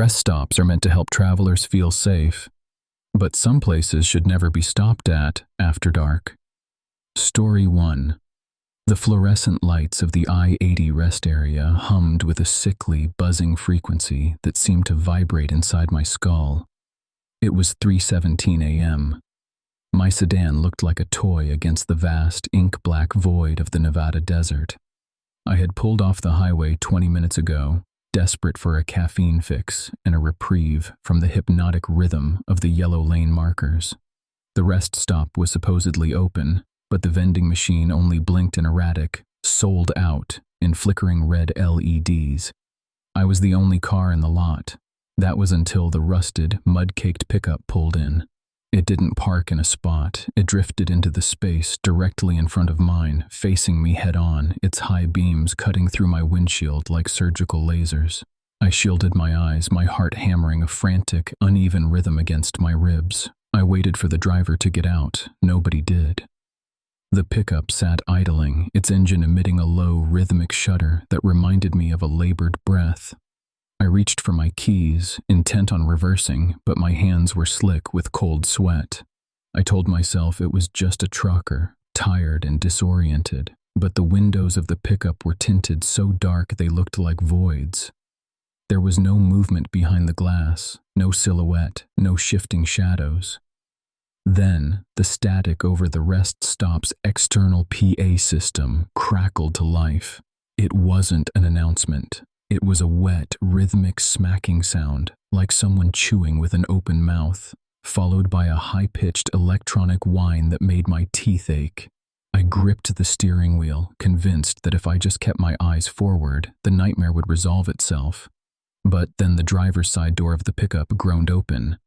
Rest stops are meant to help travelers feel safe, but some places should never be stopped at after dark. Story 1. The fluorescent lights of the I-80 rest area hummed with a sickly, buzzing frequency that seemed to vibrate inside my skull. It was 3:17 a.m. My sedan looked like a toy against the vast, ink-black void of the Nevada desert. I had pulled off the highway 20 minutes ago, desperate for a caffeine fix and a reprieve from the hypnotic rhythm of the yellow lane markers. The rest stop was supposedly open, but the vending machine only blinked an erratic, "sold out," in flickering red LEDs. I was the only car in the lot. That was until the rusted, mud-caked pickup pulled in. It didn't park in a spot. It drifted into the space directly in front of mine, facing me head-on, its high beams cutting through my windshield like surgical lasers. I shielded my eyes, my heart hammering a frantic, uneven rhythm against my ribs. I waited for the driver to get out. Nobody did. The pickup sat idling, its engine emitting a low, rhythmic shudder that reminded me of a labored breath. I reached for my keys, intent on reversing, but my hands were slick with cold sweat. I told myself it was just a trucker, tired and disoriented, but the windows of the pickup were tinted so dark they looked like voids. There was no movement behind the glass, no silhouette, no shifting shadows. Then, the static over the rest stop's external PA system crackled to life. It wasn't an announcement. It was a wet, rhythmic smacking sound, like someone chewing with an open mouth, followed by a high-pitched electronic whine that made my teeth ache. I gripped the steering wheel, convinced that if I just kept my eyes forward, the nightmare would resolve itself. But then the driver's side door of the pickup groaned open.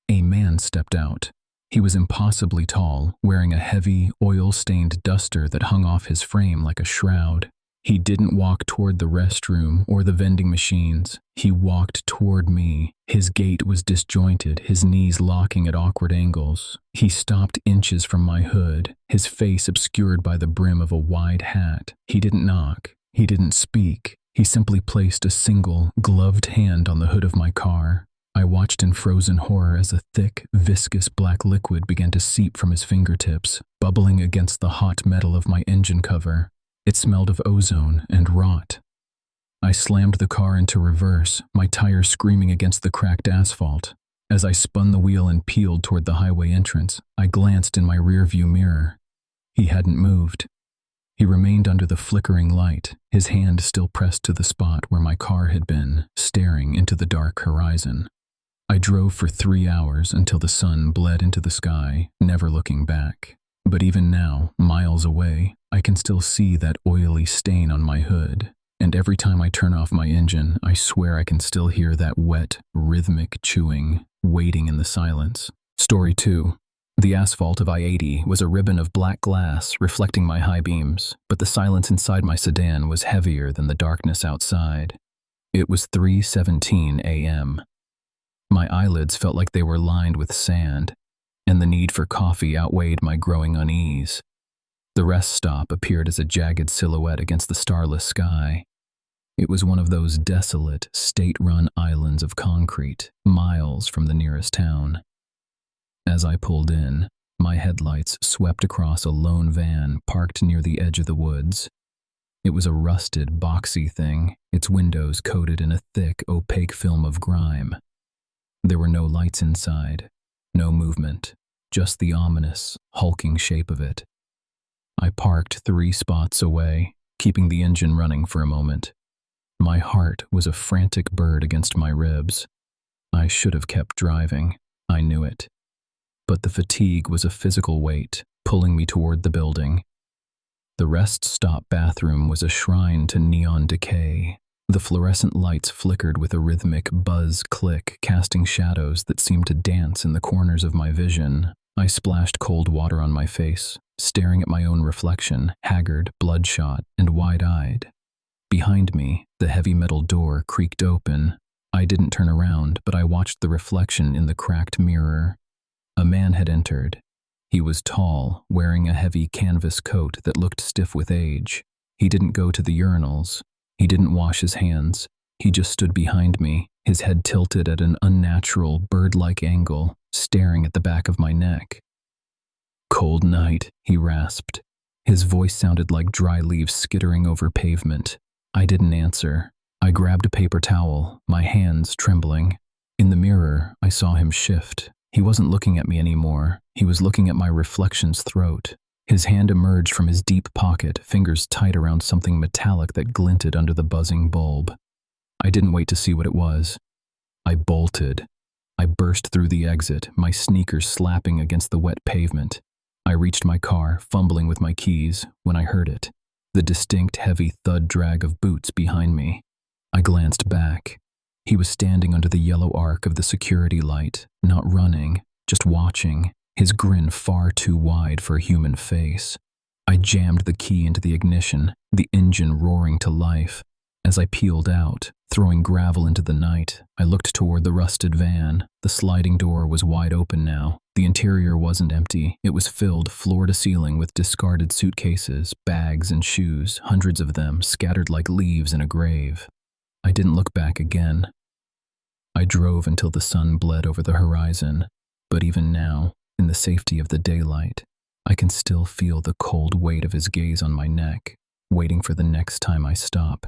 A man stepped out. He was impossibly tall, wearing a heavy, oil-stained duster that hung off his frame like a shroud. He didn't walk toward the restroom or the vending machines. He walked toward me. His gait was disjointed, his knees locking at awkward angles. He stopped inches from my hood, his face obscured by the brim of a wide hat. He didn't knock. He didn't speak. He simply placed a single, gloved hand on the hood of my car. I watched in frozen horror as a thick, viscous black liquid began to seep from his fingertips, bubbling against the hot metal of my engine cover. It smelled of ozone and rot. I slammed the car into reverse, my tires screaming against the cracked asphalt. As I spun the wheel and peeled toward the highway entrance, I glanced in my rearview mirror. He hadn't moved. He remained under the flickering light, his hand still pressed to the spot where my car had been, staring into the dark horizon. I drove for 3 hours until the sun bled into the sky, never looking back. But even now, miles away, I can still see that oily stain on my hood, and every time I turn off my engine, I swear I can still hear that wet, rhythmic chewing, waiting in the silence. Story 2. The asphalt of I-80 was a ribbon of black glass reflecting my high beams, but the silence inside my sedan was heavier than the darkness outside. It was 3:17 a.m. My eyelids felt like they were lined with sand, and the need for coffee outweighed my growing unease. The rest stop appeared as a jagged silhouette against the starless sky. It was one of those desolate, state-run islands of concrete, miles from the nearest town. As I pulled in, my headlights swept across a lone van parked near the edge of the woods. It was a rusted, boxy thing, its windows coated in a thick, opaque film of grime. There were no lights inside. No movement, just the ominous, hulking shape of it. I parked 3 spots away, keeping the engine running for a moment. My heart was a frantic bird against my ribs. I should have kept driving, I knew it. But the fatigue was a physical weight, pulling me toward the building. The rest stop bathroom was a shrine to neon decay. The fluorescent lights flickered with a rhythmic buzz-click, casting shadows that seemed to dance in the corners of my vision. I splashed cold water on my face, staring at my own reflection, haggard, bloodshot, and wide-eyed. Behind me, the heavy metal door creaked open. I didn't turn around, but I watched the reflection in the cracked mirror. A man had entered. He was tall, wearing a heavy canvas coat that looked stiff with age. He didn't go to the urinals. He didn't wash his hands. He just stood behind me, his head tilted at an unnatural, bird-like angle, staring at the back of my neck. "Cold night," he rasped. His voice sounded like dry leaves skittering over pavement. I didn't answer. I grabbed a paper towel, my hands trembling. In the mirror, I saw him shift. He wasn't looking at me anymore. He was looking at my reflection's throat. His hand emerged from his deep pocket, fingers tight around something metallic that glinted under the buzzing bulb. I didn't wait to see what it was. I bolted. I burst through the exit, my sneakers slapping against the wet pavement. I reached my car, fumbling with my keys, when I heard it. The distinct, heavy thud drag of boots behind me. I glanced back. He was standing under the yellow arc of the security light, not running, just watching, his grin far too wide for a human face. I jammed the key into the ignition, the engine roaring to life. As I peeled out, throwing gravel into the night, I looked toward the rusted van. The sliding door was wide open now. The interior wasn't empty. It was filled floor to ceiling with discarded suitcases, bags, and shoes, hundreds of them scattered like leaves in a grave. I didn't look back again. I drove until the sun bled over the horizon, but even now, in the safety of the daylight, I can still feel the cold weight of his gaze on my neck, waiting for the next time I stop.